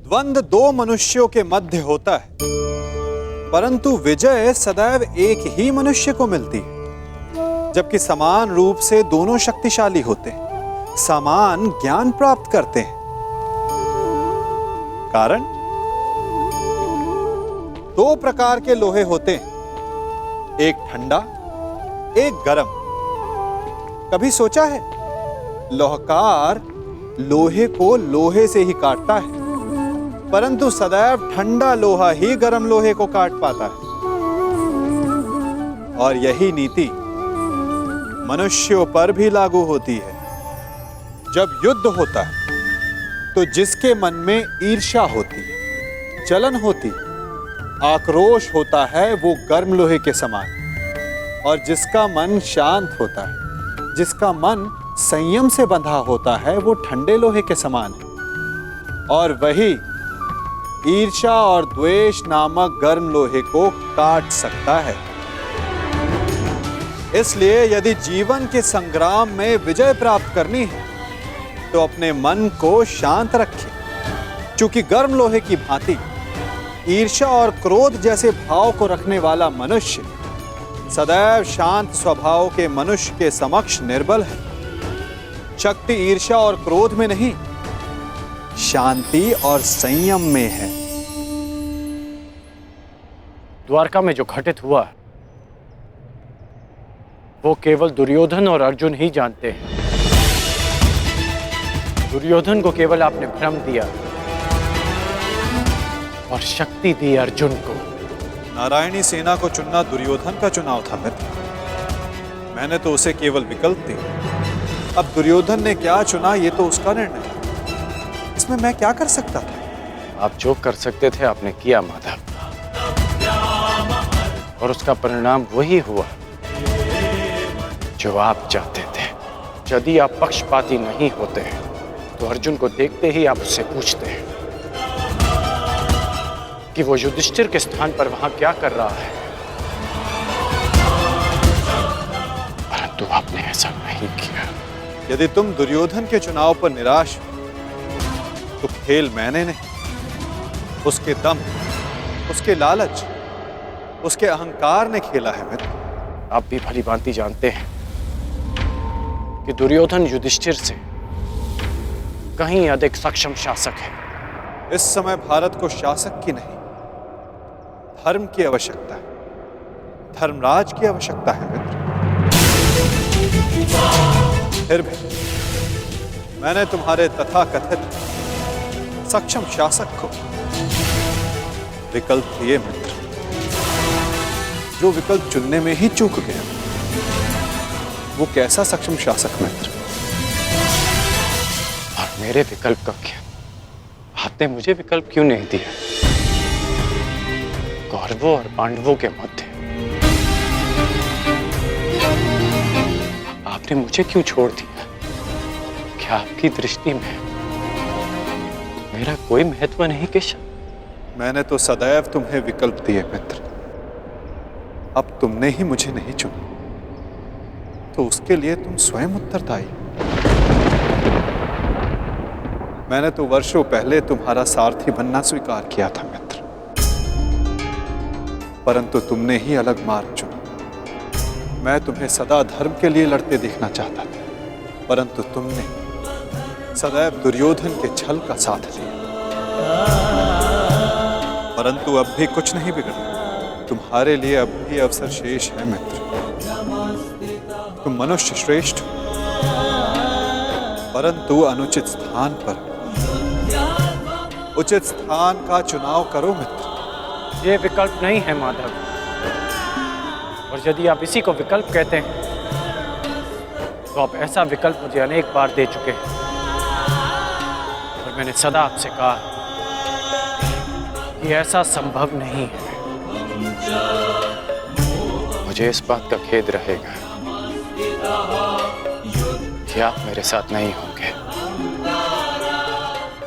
द्वंद्व दो मनुष्यों के मध्य होता है, परंतु विजय सदैव एक ही मनुष्य को मिलती है। जबकि समान रूप से दोनों शक्तिशाली होते हैं, समान ज्ञान प्राप्त करते हैं। कारण दो प्रकार के लोहे होते हैं, एक ठंडा, एक गर्म। कभी सोचा है लोहकार लोहे को लोहे से ही काटता है, परंतु सदैव ठंडा लोहा ही गर्म लोहे को काट पाता है। और यही नीति मनुष्यों पर भी लागू होती है। जब युद्ध होता है तो जिसके मन में ईर्ष्या होती, जलन होती, आक्रोश होता है, वो गर्म लोहे के समान। और जिसका मन शांत होता है, जिसका मन संयम से बंधा होता है, वो ठंडे लोहे के समान है। और वही ईर्ष्या और द्वेष नामक गर्म लोहे को काट सकता है। इसलिए यदि जीवन के संग्राम में विजय प्राप्त करनी है तो अपने मन को शांत रखें। चूंकि गर्म लोहे की भांति ईर्ष्या और क्रोध जैसे भाव को रखने वाला मनुष्य सदैव शांत स्वभाव के मनुष्य के समक्ष निर्बल है। शक्ति ईर्ष्या और क्रोध में नहीं, शांति और संयम में है। द्वारका में जो घटित हुआ वो केवल दुर्योधन और अर्जुन ही जानते हैं। दुर्योधन को केवल आपने भ्रम दिया और शक्ति दी अर्जुन को। नारायणी सेना को चुनना दुर्योधन का चुनाव था मित्र। मैंने तो उसे केवल विकल्प दी। अब दुर्योधन ने क्या चुना ये तो उसका निर्णय है। इसमें मैं क्या कर सकता था? आप जो कर सकते थे आपने किया माधव, और उसका परिणाम वही हुआ जो आप चाहते थे। यदि आप पक्षपाती नहीं होते तो अर्जुन को देखते ही आप उससे पूछते कि वो युधिष्ठिर के स्थान पर वहां क्या कर रहा है, परंतु आपने ऐसा नहीं किया। यदि तुम दुर्योधन के चुनाव पर निराश हो तो खेल मैंने नहीं, उसके दम, उसके लालच, उसके अहंकार ने खेला है मित्र। आप भी भली भांति जानते हैं कि दुर्योधन युधिष्ठिर से कहीं अधिक सक्षम शासक है। इस समय भारत को शासक की नहीं, धर्म की आवश्यकता है, धर्मराज की आवश्यकता है मित्र। फिर भी मैंने तुम्हारे तथाकथित सक्षम शासक को विकल्प दिए मित्र, जो विकल्प चुनने में ही चूक गया। वो कैसा सक्षम शासक मित्र? और मेरे विकल्प का क्या? आपने मुझे विकल्प क्यों नहीं दिया? कौरवों और पांडवों के मध्य आपने मुझे क्यों छोड़ दिया? क्या आपकी दृष्टि में मेरा कोई महत्व नहीं केशव? मैंने तो सदैव तुम्हें विकल्प दिए मित्र। अब तुमने ही मुझे नहीं चुना तो उसके लिए तुम स्वयं उत्तरदायी। मैंने तो वर्षों पहले तुम्हारा सारथी बनना स्वीकार किया था मित्र, परंतु तुमने ही अलग मार्ग चुना। मैं तुम्हें सदा धर्म के लिए लड़ते देखना चाहता था, परंतु तुमने सदैव दुर्योधन के छल का साथ लिया। परंतु अब भी कुछ नहीं बिगड़ा। तुम्हारे लिए अब भी अवसर शेष है मित्र। तुम मनुष्य श्रेष्ठ हो, परंतु अनुचित स्थान पर। उचित स्थान का चुनाव करो मित्र। ये विकल्प नहीं है माधव, और यदि आप इसी को विकल्प कहते हैं तो आप ऐसा विकल्प मुझे अनेक बार दे चुके हैं, और मैंने सदा आपसे कहा कि ऐसा संभव नहीं है। मुझे इस बात का खेद रहेगा कि आप मेरे साथ नहीं होंगे,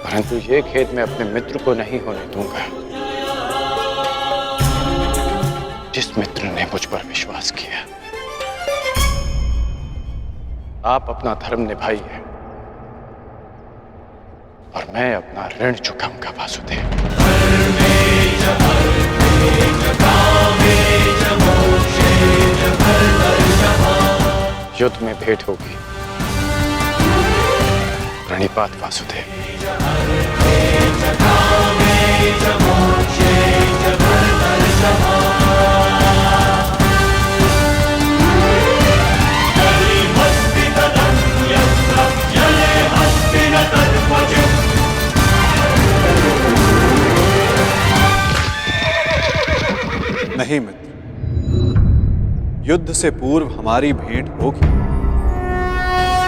परंतु ये खेद मैं अपने मित्र को नहीं होने दूंगा, जिस मित्र ने मुझ पर विश्वास किया। आप अपना धर्म निभाइए और मैं अपना ऋण चुकाऊंगा वासुदेव। युद्ध में भेंट होगी। प्रणिपात वासुदेव। नहीं मित्र, युद्ध से पूर्व हमारी भेंट होगी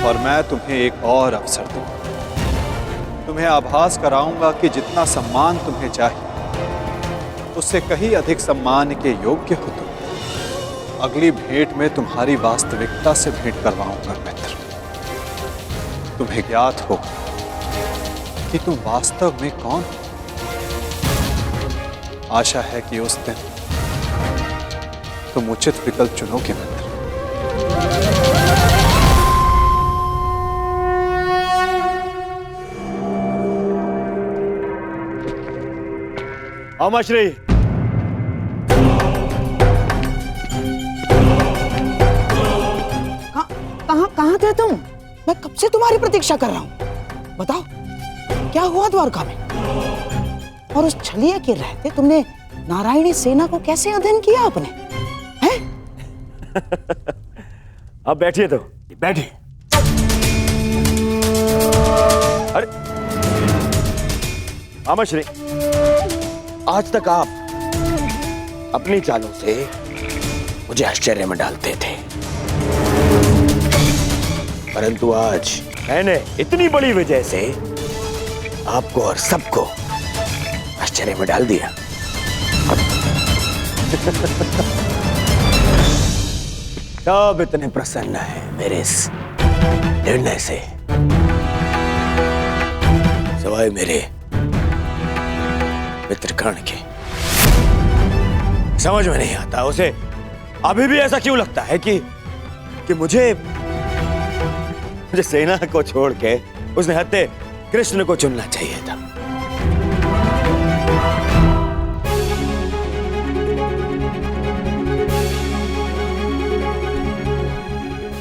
और मैं तुम्हें एक और अवसर दूंगा। तुम्हें आभास कराऊंगा कि जितना सम्मान तुम्हें चाहिए उससे कहीं अधिक सम्मान के योग्य हो तुम। अगली भेंट में तुम्हारी वास्तविकता से भेंट करवाऊंगा मित्र। तुम्हें ज्ञात होगा कि तुम वास्तव में कौन हो। आशा है कि उस दिन तुम उचित विकल्प चुनोगे मित्र। अमाश्री, कहाँ थे तुम? मैं कब से तुम्हारी प्रतीक्षा कर रहा हूँ। बताओ क्या हुआ द्वारका में? और उस छलिया के रहते तुमने नारायणी सेना को कैसे अधीन किया आपने? हैं? अब बैठिए तो बैठिए। अरे अमाश्री, आज तक आप अपनी चालों से मुझे आश्चर्य में डालते थे, परंतु आज मैंने इतनी बड़ी वजह से आपको और सबको आश्चर्य में डाल दिया। सब इतने प्रसन्न है मेरे इस निर्णय से, सिवाय मेरे मित्र कर्ण के। समझ में नहीं आता उसे अभी भी ऐसा क्यों लगता है कि मुझे सेना को छोड़ के उसने हत्या कृष्ण को चुनना चाहिए था।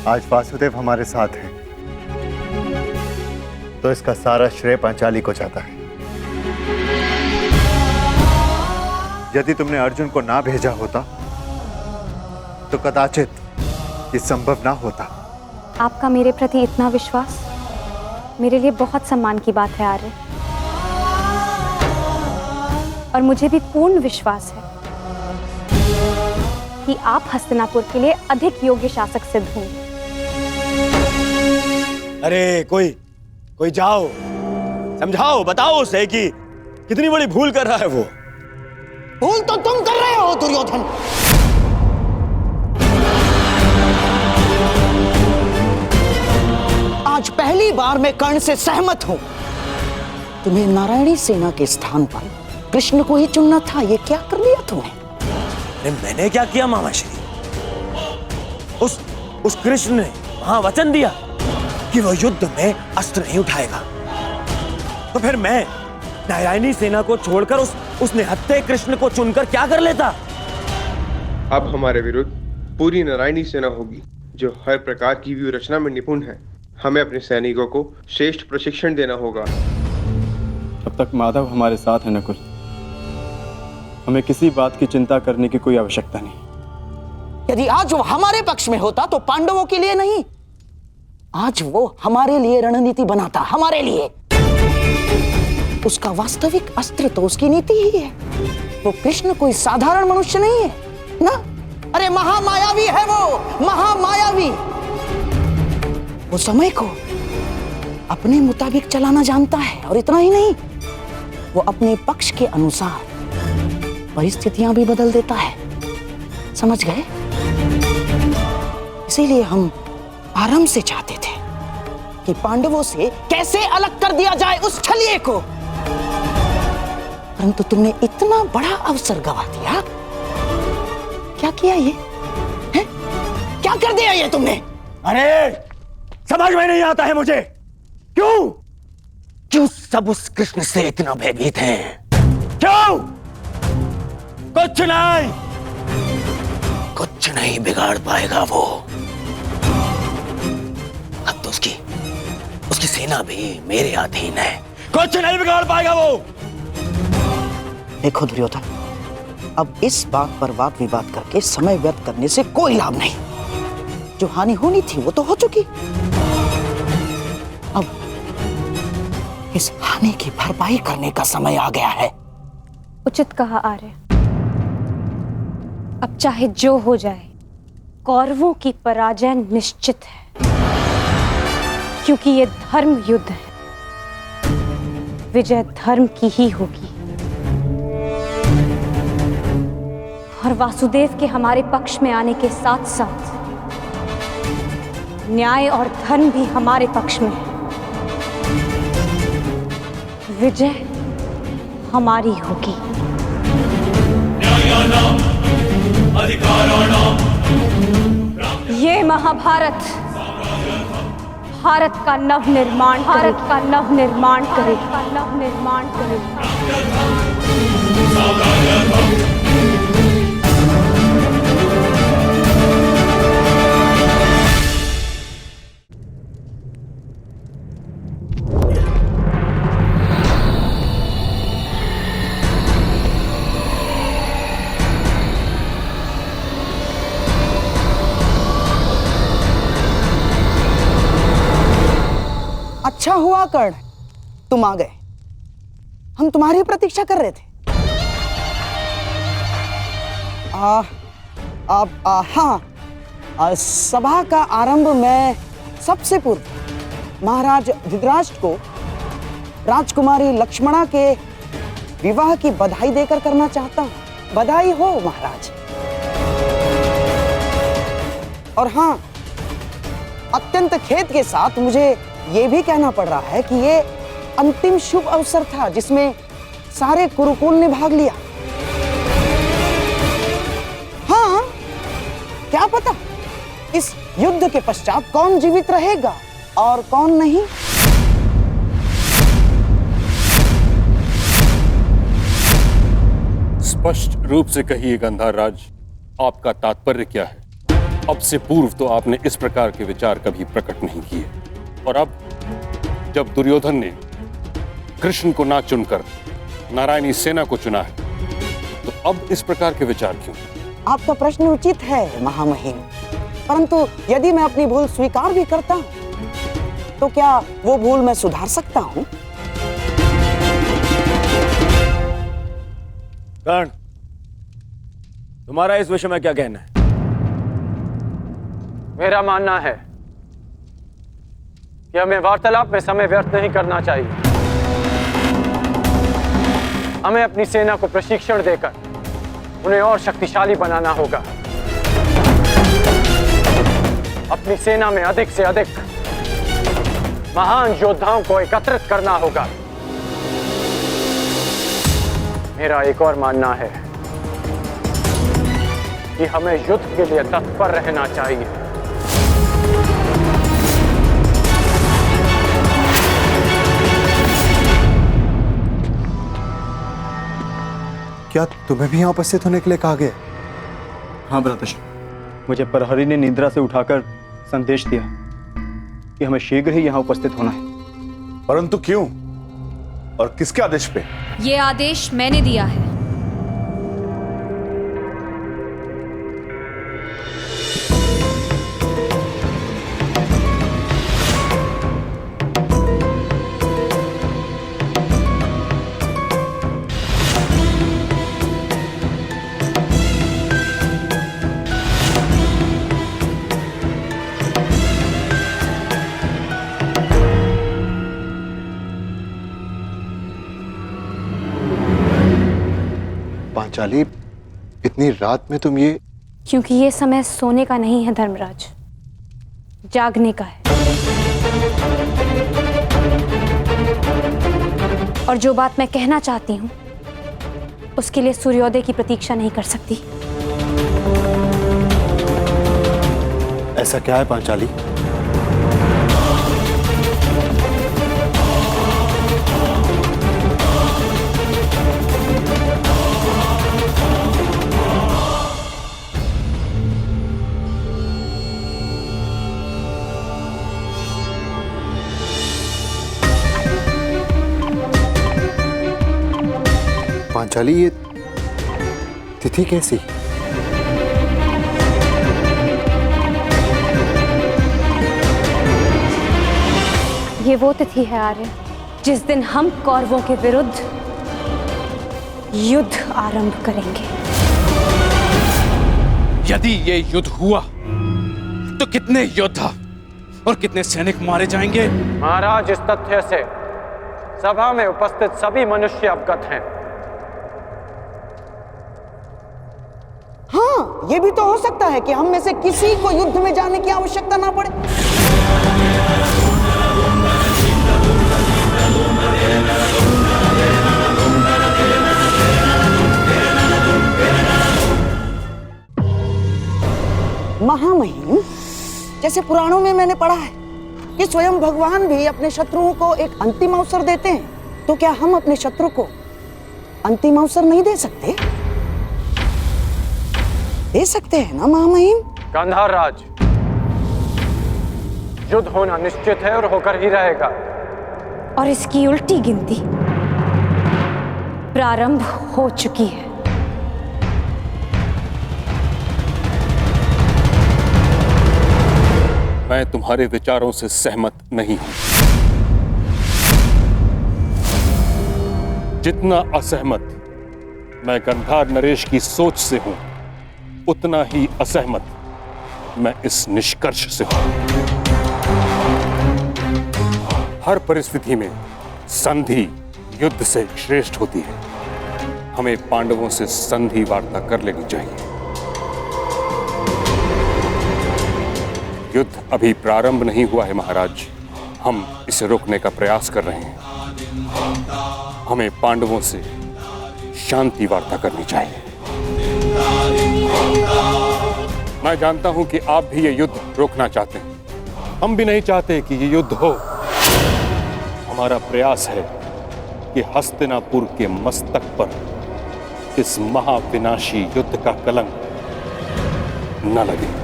आज वासुदेव हमारे साथ हैं, तो इसका सारा श्रेय पांचाली को जाता है। यदि तुमने अर्जुन को ना भेजा होता तो कदाचित ये संभव ना होता। आपका मेरे प्रति इतना विश्वास मेरे लिए बहुत सम्मान की बात है आर्य, और मुझे भी पूर्ण विश्वास है कि आप हस्तिनापुर के लिए अधिक योग्य शासक सिद्ध होंगे। अरे कोई जाओ, समझाओ, बताओ उसे कि कितनी बड़ी भूल कर रहा है वो। भूल तो तुम कर रहे हो दुर्योधन। आज पहली बार मैं कर्ण से सहमत हूं। तुम्हें नारायणी सेना के स्थान पर कृष्ण को ही चुनना था। ये क्या कर लिया तुमने? अरे मैंने क्या किया मामाश्री? उस कृष्ण ने वहां वचन दिया कि वो युद्ध में अस्त्र नहीं उठाएगा, तो फिर मैं नारायणी सेना को छोड़कर उसने हत्या कृष्ण को चुनकर क्या कर लेता? अब हमारे विरुद्ध पूरी नारायणी सेना होगी जो हर प्रकार की व्यूह रचना में निपुण है। हमें अपने सैनिकों को श्रेष्ठ प्रशिक्षण देना होगा। अब तक माधव हमारे साथ है नकुल, हमें किसी बात की चिंता करने की कोई आवश्यकता नहीं। यदि आज वो हमारे पक्ष में होता तो पांडवों के लिए नहीं, आज वो हमारे लिए रणनीति बनाता, हमारे लिए। उसका वास्तविक अस्त्र तो उसकी नीति ही है। वो कृष्ण कोई साधारण मनुष्य नहीं है ना। अरे महामायावी है वो, महामायावी। वो समय को अपने मुताबिक चलाना जानता है, और इतना ही नहीं, वो अपने पक्ष के अनुसार परिस्थितियां भी बदल देता है। समझ गए? इसीलिए हम आरंभ से चाहते थे कि पांडवों से कैसे अलग कर दिया जाए उस छलिए को, परंतु तुमने इतना बड़ा अवसर गवा दिया। क्या किया ये है? क्या कर दिया ये तुमने? अरे समझ में नहीं आता है मुझे, क्यों क्यों सब उस कृष्ण से इतना भयभीत हैं? क्यों? कुछ नहीं बिगाड़ पाएगा वो। अब तो उसकी सेना भी मेरे अधीन है। कुछ नहीं बिगाड़ पाएगा वो। देखो दुर्योधन, अब इस बात पर वाद विवाद करके समय व्यर्थ करने से कोई लाभ नहीं। जो हानि होनी थी वो तो हो चुकी। अब इस हानि की भरपाई करने का समय आ गया है। उचित कहा आर्य। अब चाहे जो हो जाए, कौरवों की पराजय निश्चित है, क्योंकि ये धर्म युद्ध है। विजय धर्म की ही होगी और वासुदेव के हमारे पक्ष में आने के साथ साथ न्याय और धर्म भी हमारे पक्ष में है। विजय हमारी होगी। ये महाभारत भारत का नवनिर्माण करेगा। अच्छा हुआ कर्ण, तुम आ गए। हम तुम्हारी प्रतीक्षा कर रहे थे। सभा का आरंभ मैं सबसे पूर्व महाराज धृतराष्ट्र को राजकुमारी लक्ष्मणा के विवाह की बधाई देकर करना चाहता हूं। बधाई हो महाराज। और हाँ, अत्यंत खेद के साथ मुझे ये भी कहना पड़ रहा है कि ये अंतिम शुभ अवसर था जिसमें सारे कुरुकुल ने भाग लिया। हाँ, क्या पता इस युद्ध के पश्चात कौन जीवित रहेगा और कौन नहीं। स्पष्ट रूप से कहिए गंधाराज, आपका तात्पर्य क्या है? अब से पूर्व तो आपने इस प्रकार के विचार कभी प्रकट नहीं किए, और अब जब दुर्योधन ने कृष्ण को ना चुनकर नारायणी सेना को चुना है, तो अब इस प्रकार के विचार क्यों? आपका प्रश्न उचित है महामहिम, परंतु यदि मैं अपनी भूल स्वीकार भी करता हूं तो क्या वो भूल मैं सुधार सकता हूं? कर्ण, तुम्हारा इस विषय में क्या कहना है? मेरा मानना है कि हमें वार्तालाप में समय व्यर्थ नहीं करना चाहिए। हमें अपनी सेना को प्रशिक्षण देकर उन्हें और शक्तिशाली बनाना होगा। अपनी सेना में अधिक से अधिक महान योद्धाओं को एकत्रित करना होगा। मेरा एक और मानना है कि हमें युद्ध के लिए तत्पर रहना चाहिए। क्या तुम्हें भी यहाँ उपस्थित होने के लिए कहा गया? हाँ भ्राताश्री, मुझे प्रहरी ने निद्रा से उठाकर संदेश दिया कि हमें शीघ्र ही यहाँ उपस्थित होना है। परंतु क्यों और किसके आदेश पे? ये आदेश मैंने दिया है। पांचाली, इतनी रात में तुम ये? क्योंकि ये समय सोने का नहीं है धर्मराज, जागने का है। और जो बात मैं कहना चाहती हूं उसके लिए सूर्योदय की प्रतीक्षा नहीं कर सकती। ऐसा क्या है पांचाली? पांचाली, ये तिथि कैसी? ये वो तिथि है आर्य जिस दिन हम कौरवों के विरुद्ध युद्ध आरंभ करेंगे। यदि ये युद्ध हुआ तो कितने योद्धा और कितने सैनिक मारे जाएंगे? महाराज, इस तथ्य से सभा में उपस्थित सभी मनुष्य अवगत हैं। हाँ, ये भी तो हो सकता है कि हम में से किसी को युद्ध में जाने की आवश्यकता ना पड़े। महामहिम, जैसे पुराणों में मैंने पढ़ा है कि स्वयं भगवान भी अपने शत्रुओं को एक अंतिम अवसर देते हैं, तो क्या हम अपने शत्रु को अंतिम अवसर नहीं दे सकते? दे सकते हैं ना महामहिम? गांधार राज, युद्ध होना निश्चित है और होकर ही रहेगा। और इसकी उल्टी गिनती प्रारंभ हो चुकी है। मैं तुम्हारे विचारों से सहमत नहीं हूं। जितना असहमत मैं गंधार नरेश की सोच से हूं, उतना ही असहमत मैं इस निष्कर्ष से हूं। हर परिस्थिति में संधि युद्ध से श्रेष्ठ होती है। हमें पांडवों से संधि वार्ता कर लेनी चाहिए। युद्ध अभी प्रारंभ नहीं हुआ है महाराज, हम इसे रोकने का प्रयास कर रहे हैं। हमें पांडवों से शांति वार्ता करनी चाहिए। मैं जानता हूं कि आप भी ये युद्ध रोकना चाहते हैं। हम भी नहीं चाहते कि ये युद्ध हो। हमारा प्रयास है कि हस्तिनापुर के मस्तक पर इस महाविनाशी युद्ध का कलंक न लगे।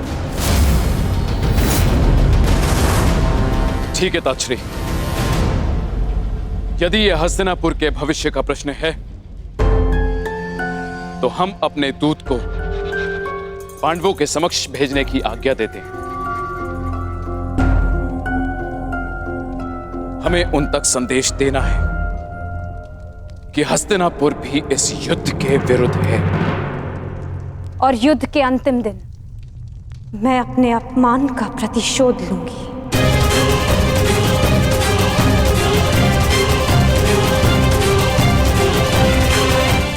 ठीक है ताक्षरी, यदि यह हस्तिनापुर के भविष्य का प्रश्न है तो हम अपने दूत को पांडवों के समक्ष भेजने की आज्ञा देते हैं। हमें उन तक संदेश देना है कि हस्तिनापुर भी इस युद्ध के विरुद्ध है। और युद्ध के अंतिम दिन मैं अपने अपमान का प्रतिशोध लूंगी।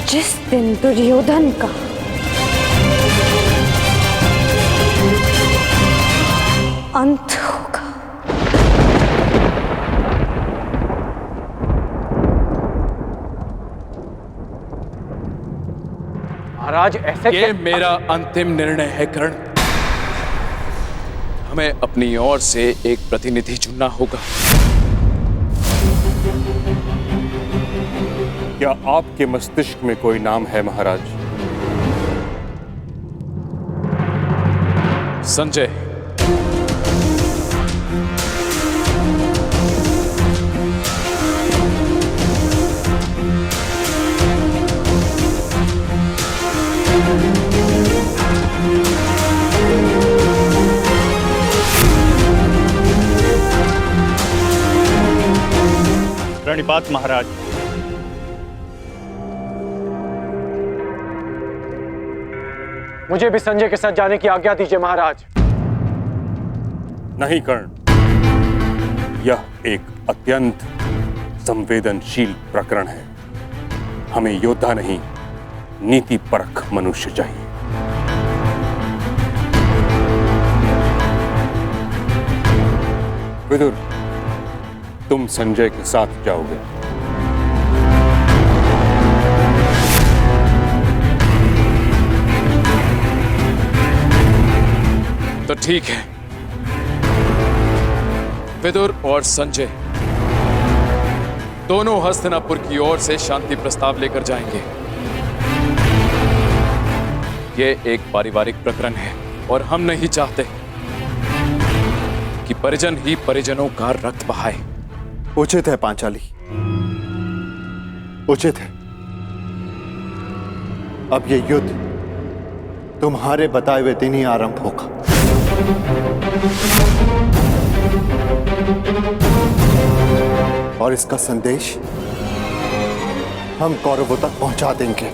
जिस दिन दुर्योधन का अंत होगा। महाराज, ऐसे ये मेरा अंतिम निर्णय है कर्ण। हमें अपनी ओर से एक प्रतिनिधि चुनना होगा। क्या आपके मस्तिष्क में कोई नाम है महाराज? संजय। प्रणिपात महाराज। मुझे भी संजय के साथ जाने की आज्ञा दीजिए महाराज। नहीं कर्ण, यह एक अत्यंत संवेदनशील प्रकरण है। हमें योद्धा नहीं, नीति परख मनुष्य चाहिए। विदुर, तुम संजय के साथ जाओगे। तो ठीक है, विदुर और संजय दोनों हस्तिनापुर की ओर से शांति प्रस्ताव लेकर जाएंगे। ये एक पारिवारिक प्रकरण है और हम नहीं चाहते कि परिजन ही परिजनों का रक्त बहाए। उचित है पांचाली, उचित है। अब ये युद्ध तुम्हारे बताए हुए दिन ही आरंभ होगा। और इसका संदेश हम कौरवों तक पहुंचा देंगे।